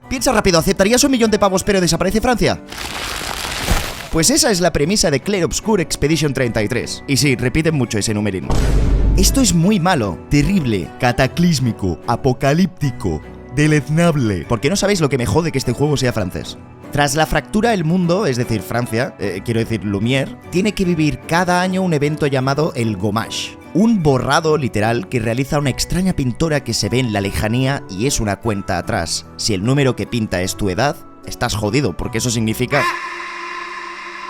Piensa rápido, ¿aceptarías 1.000.000 de pavos pero desaparece Francia? Pues esa es la premisa de Clair Obscur Expedition 33. Y sí, repiten mucho ese numerín. Esto es muy malo, terrible, cataclísmico, apocalíptico, deleznable. Porque no sabéis lo que me jode que este juego sea francés. Tras la fractura, el mundo, es decir, Francia, quiero decir Lumière, tiene que vivir cada año un evento llamado el Gommage. Un borrado literal que realiza una extraña pintora que se ve en la lejanía y es una cuenta atrás. Si el número que pinta es tu edad, estás jodido, porque eso significa...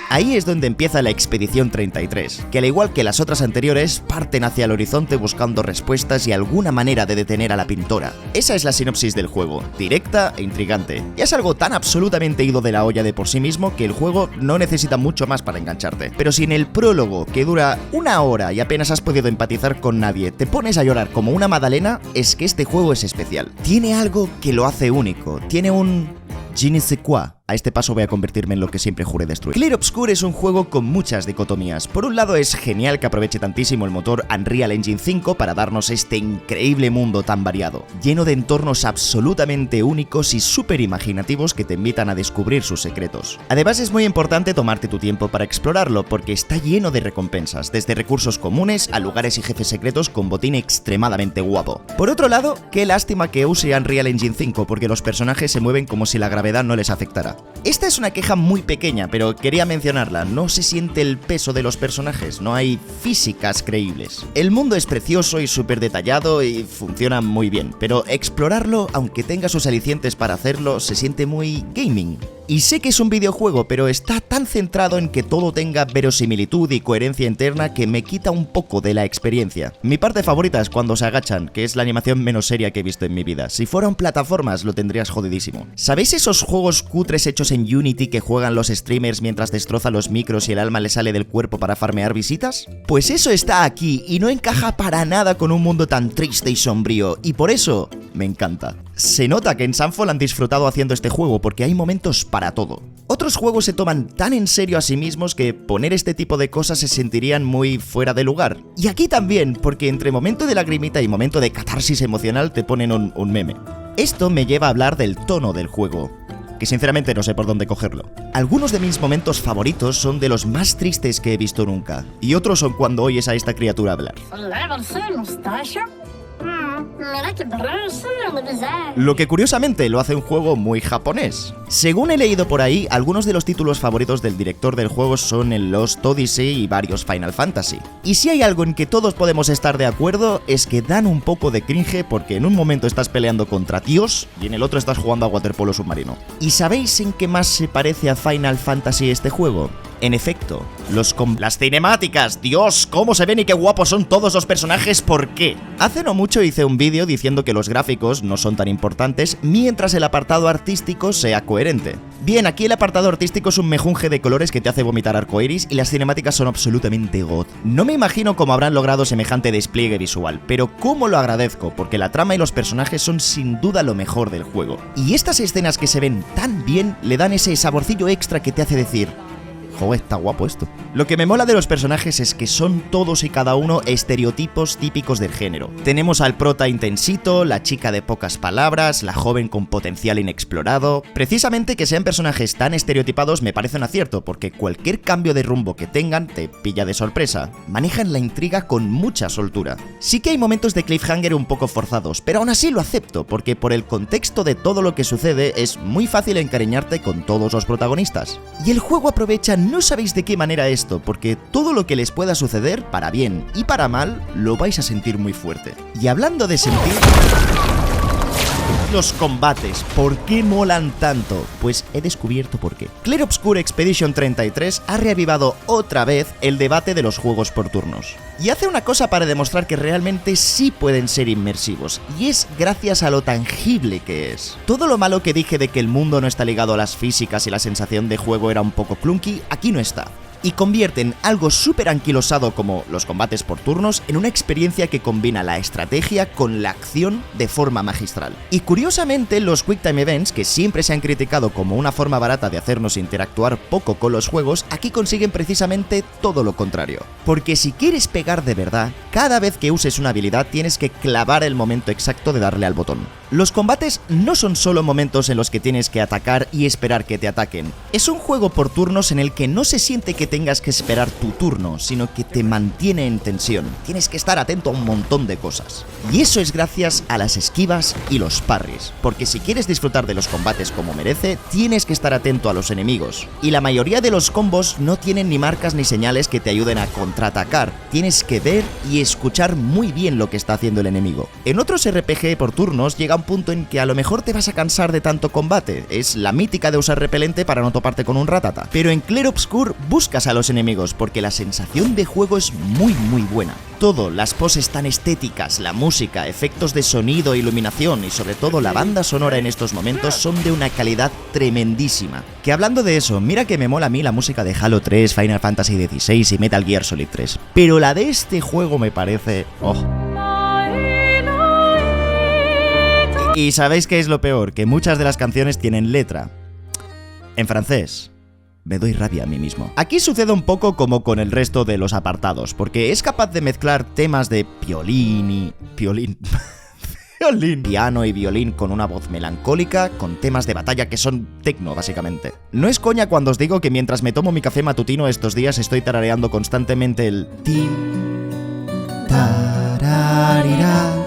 Ahí es donde empieza la Expedición 33, que al igual que las otras anteriores, parten hacia el horizonte buscando respuestas y alguna manera de detener a la pintora. Esa es la sinopsis del juego, directa e intrigante. Y es algo tan absolutamente ido de la olla de por sí mismo que el juego no necesita mucho más para engancharte. Pero si en el prólogo, que dura 1 hora y apenas has podido empatizar con nadie, te pones a llorar como una magdalena, es que este juego es especial. Tiene algo que lo hace único, tiene un... je ne sais quoi. A este paso voy a convertirme en lo que siempre juré destruir. Clair Obscur es un juego con muchas dicotomías. Por un lado es genial que aproveche tantísimo el motor Unreal Engine 5 para darnos este increíble mundo tan variado, lleno de entornos absolutamente únicos y súper imaginativos que te invitan a descubrir sus secretos. Además es muy importante tomarte tu tiempo para explorarlo porque está lleno de recompensas, desde recursos comunes a lugares y jefes secretos con botín extremadamente guapo. Por otro lado, qué lástima que use Unreal Engine 5 porque los personajes se mueven como si la gravedad no les afectara. Esta es una queja muy pequeña, pero quería mencionarla. No se siente el peso de los personajes, no hay físicas creíbles. El mundo es precioso y súper detallado y funciona muy bien, pero explorarlo, aunque tenga sus alicientes para hacerlo, se siente muy gaming. Y sé que es un videojuego, pero está tan centrado en que todo tenga verosimilitud y coherencia interna que me quita un poco de la experiencia. Mi parte favorita es cuando se agachan, que es la animación menos seria que he visto en mi vida. Si fueran plataformas lo tendrías jodidísimo. ¿Sabéis esos juegos cutres hechos en Unity que juegan los streamers mientras destrozan los micros y el alma le sale del cuerpo para farmear visitas? Pues eso está aquí y no encaja para nada con un mundo tan triste y sombrío, y por eso me encanta. Se nota que en Sunfall han disfrutado haciendo este juego porque hay momentos para todo. Otros juegos se toman tan en serio a sí mismos que poner este tipo de cosas se sentirían muy fuera de lugar. Y aquí también, porque entre momento de lagrimita y momento de catarsis emocional te ponen un meme. Esto me lleva a hablar del tono del juego, que sinceramente no sé por dónde cogerlo. Algunos de mis momentos favoritos son de los más tristes que he visto nunca, y otros son cuando oyes a esta criatura hablar. Lo que curiosamente lo hace un juego muy japonés. Según he leído por ahí, algunos de los títulos favoritos del director del juego son el Lost Odyssey y varios Final Fantasy. Y si hay algo en que todos podemos estar de acuerdo es que dan un poco de cringe porque en un momento estás peleando contra tíos y en el otro estás jugando a waterpolo submarino. ¿Y sabéis en qué más se parece a Final Fantasy este juego? En efecto, las cinemáticas. Dios, cómo se ven y qué guapos son todos los personajes, ¿por qué? Hace no mucho hice un vídeo diciendo que los gráficos no son tan importantes mientras el apartado artístico sea coherente. Bien, aquí el apartado artístico es un mejunje de colores que te hace vomitar arcoiris y las cinemáticas son absolutamente god. No me imagino cómo habrán logrado semejante despliegue visual, pero cómo lo agradezco, porque la trama y los personajes son sin duda lo mejor del juego. Y estas escenas que se ven tan bien le dan ese saborcillo extra que te hace decir: joder, está guapo esto. Lo que me mola de los personajes es que son todos y cada uno estereotipos típicos del género. Tenemos al prota intensito, la chica de pocas palabras, la joven con potencial inexplorado. Precisamente que sean personajes tan estereotipados me parece un acierto, porque cualquier cambio de rumbo que tengan te pilla de sorpresa. Manejan la intriga con mucha soltura. Sí que hay momentos de cliffhanger un poco forzados, pero aún así lo acepto, porque por el contexto de todo lo que sucede es muy fácil encariñarte con todos los protagonistas. Y el juego aprovecha no sabéis de qué manera esto, porque todo lo que les pueda suceder, para bien y para mal, lo vais a sentir muy fuerte. Y hablando de sentir... los combates, ¿por qué molan tanto? Pues he descubierto por qué. Clair Obscur Expedition 33 ha reavivado otra vez el debate de los juegos por turnos. Y hace una cosa para demostrar que realmente sí pueden ser inmersivos, y es gracias a lo tangible que es. Todo lo malo que dije de que el mundo no está ligado a las físicas y la sensación de juego era un poco clunky, aquí no está. y convierten algo súper anquilosado como los combates por turnos en una experiencia que combina la estrategia con la acción de forma magistral. Y curiosamente, los Quick Time Events, que siempre se han criticado como una forma barata de hacernos interactuar poco con los juegos, aquí consiguen precisamente todo lo contrario. Porque si quieres pegar de verdad, cada vez que uses una habilidad tienes que clavar el momento exacto de darle al botón. Los combates no son solo momentos en los que tienes que atacar y esperar que te ataquen. Es un juego por turnos en el que no se siente que tengas que esperar tu turno, sino que te mantiene en tensión. Tienes que estar atento a un montón de cosas. Y eso es gracias a las esquivas y los parries, porque si quieres disfrutar de los combates como merece, tienes que estar atento a los enemigos. Y la mayoría de los combos no tienen ni marcas ni señales que te ayuden a contraatacar. Tienes que ver y escuchar muy bien lo que está haciendo el enemigo. En otros RPG por turnos llega un punto en que a lo mejor te vas a cansar de tanto combate. Es la mítica de usar repelente para no toparte con un ratata. Pero en Clair Obscur buscas a los enemigos porque la sensación de juego es muy buena. Todo, las poses tan estéticas, la música, efectos de sonido, iluminación y sobre todo la banda sonora en estos momentos son de una calidad tremendísima. Que hablando de eso, mira que me mola a mí la música de Halo 3, Final Fantasy XVI y Metal Gear Solid 3. Pero la de este juego me parece... ¡oh! Y ¿sabéis qué es lo peor? Que muchas de las canciones tienen letra en francés. Me doy rabia a mí mismo. Aquí sucede un poco como con el resto de los apartados, porque es capaz de mezclar temas de violín, piano y violín con una voz melancólica, con temas de batalla que son tecno, básicamente. No es coña cuando os digo que mientras me tomo mi café matutino estos días estoy tarareando constantemente el ti, tararira.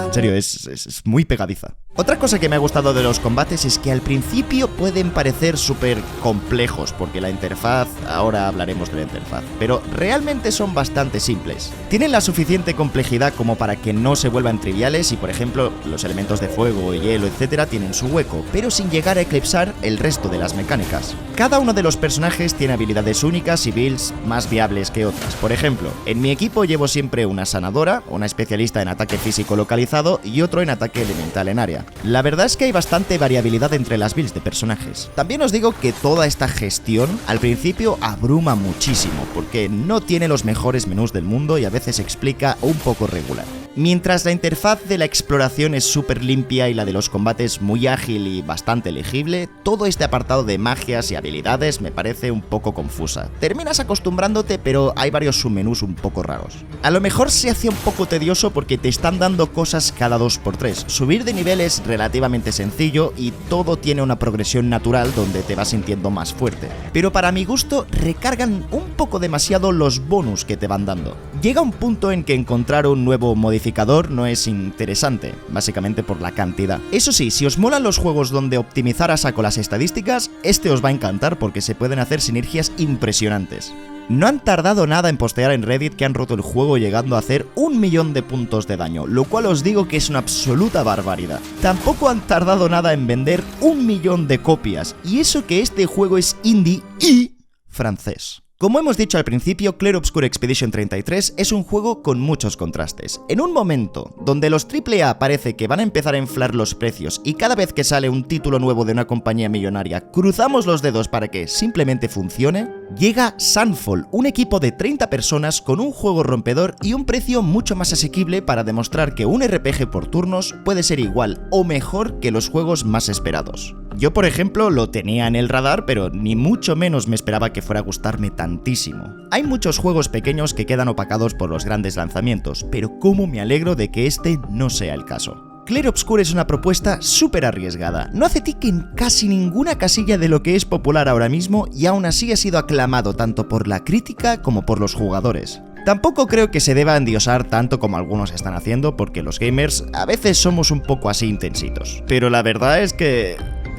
En serio, es muy pegadiza. Otra cosa que me ha gustado de los combates es que al principio pueden parecer súper complejos, porque la interfaz, ahora hablaremos de la interfaz, pero realmente son bastante simples. Tienen la suficiente complejidad como para que no se vuelvan triviales y, por ejemplo, los elementos de fuego, hielo, etcétera, tienen su hueco, pero sin llegar a eclipsar el resto de las mecánicas. Cada uno de los personajes tiene habilidades únicas y builds más viables que otras. Por ejemplo, en mi equipo llevo siempre una sanadora, una especialista en ataque físico localizado y otro en ataque elemental en área. La verdad es que hay bastante variabilidad entre las builds de personajes. También os digo que toda esta gestión al principio abruma muchísimo, porque no tiene los mejores menús del mundo y a veces explica un poco regular. Mientras la interfaz de la exploración es súper limpia y la de los combates muy ágil y bastante legible, todo este apartado de magias y habilidades me parece un poco confusa. Terminas acostumbrándote, pero hay varios submenús un poco raros. A lo mejor se hace un poco tedioso porque te están dando cosas cada 2×3. Subir de nivel es relativamente sencillo y todo tiene una progresión natural donde te vas sintiendo más fuerte. Pero para mi gusto recargan un poco demasiado los bonus que te van dando. Llega un punto en que encontrar un nuevo modificador no es interesante, básicamente por la cantidad. Eso sí, si os molan los juegos donde optimizar a saco las estadísticas, este os va a encantar porque se pueden hacer sinergias impresionantes. No han tardado nada en postear en Reddit que han roto el juego llegando a hacer 1 millón de puntos de daño, lo cual os digo que es una absoluta barbaridad. Tampoco han tardado nada en vender 1 millón de copias, y eso que este juego es indie y francés. Como hemos dicho al principio, Clair Obscur Expedition 33 es un juego con muchos contrastes. En un momento donde los AAA parece que van a empezar a inflar los precios y cada vez que sale un título nuevo de una compañía millonaria cruzamos los dedos para que simplemente funcione, llega Sunfall, un equipo de 30 personas con un juego rompedor y un precio mucho más asequible para demostrar que un RPG por turnos puede ser igual o mejor que los juegos más esperados. Yo, por ejemplo, lo tenía en el radar, pero ni mucho menos me esperaba que fuera a gustarme tantísimo. Hay muchos juegos pequeños que quedan opacados por los grandes lanzamientos, pero cómo me alegro de que este no sea el caso. Clair Obscur es una propuesta súper arriesgada, no hace tic en casi ninguna casilla de lo que es popular ahora mismo y aún así ha sido aclamado tanto por la crítica como por los jugadores. Tampoco creo que se deba endiosar tanto como algunos están haciendo porque los gamers a veces somos un poco así intensitos. Pero la verdad es que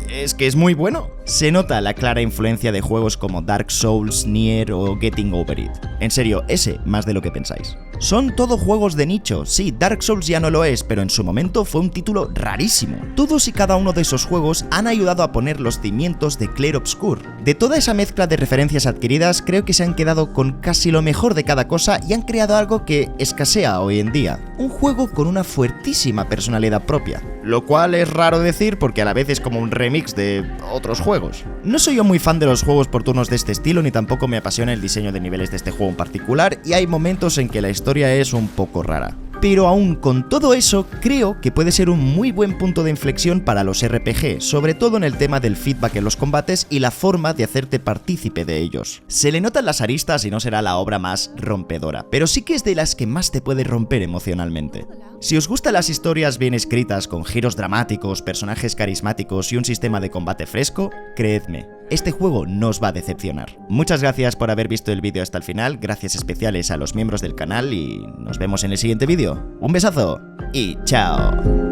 es muy bueno. Se nota la clara influencia de juegos como Dark Souls, Nier o Getting Over It. En serio, ese más de lo que pensáis. Son todo juegos de nicho, sí, Dark Souls ya no lo es, pero en su momento fue un título rarísimo. Todos y cada uno de esos juegos han ayudado a poner los cimientos de Clair Obscur. De toda esa mezcla de referencias adquiridas, creo que se han quedado con casi lo mejor de cada cosa y han creado algo que escasea hoy en día. Un juego con una fuertísima personalidad propia. lo cual es raro decir porque a la vez es como un remix de otros juegos. No soy yo muy fan de los juegos por turnos de este estilo, ni tampoco me apasiona el diseño de niveles de este juego en particular, y hay momentos en que la historia es un poco rara. Pero aún con todo eso, creo que puede ser un muy buen punto de inflexión para los RPG, sobre todo en el tema del feedback en los combates y la forma de hacerte partícipe de ellos. Se le notan las aristas y no será la obra más rompedora, pero sí que es de las que más te puede romper emocionalmente. Si os gustan las historias bien escritas, con giros dramáticos, personajes carismáticos y un sistema de combate fresco, creedme, este juego no os va a decepcionar. Muchas gracias por haber visto el vídeo hasta el final, gracias especiales a los miembros del canal y nos vemos en el siguiente vídeo. Un besazo y chao.